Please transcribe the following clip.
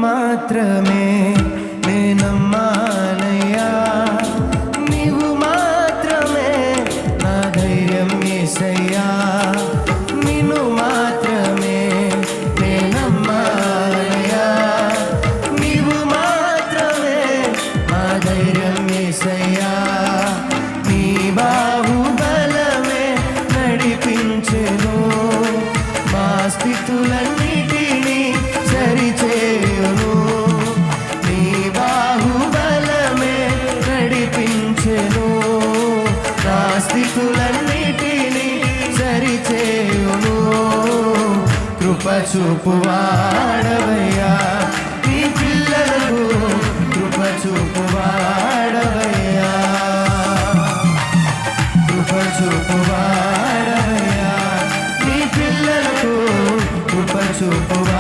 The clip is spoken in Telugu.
మాత్రమే నేనమ్మానయ్యా, నీవు మాత్రమే నా ధైర్యం యేసయ్యా, నిన్ను మాత్రమే నేనమ్మానయ్యా, నీవు మాత్రమే నా ధైర్యం యేసయ్యా, నీ బాహుబలమే నడిపించెను, మా స్థితులన్నిటినీ సరిచేయును, నీ బాహుబలమే నడిపించెను, నా స్థితులన్నిటినీ సరిచేయును, కృప చూపువాడవయ్యా నీ పిల్లలకు, కృప చూపువాడవయ్యా, కృప చూపువాడవయ్యా నీ పిల్లలకు, కృప చూపువా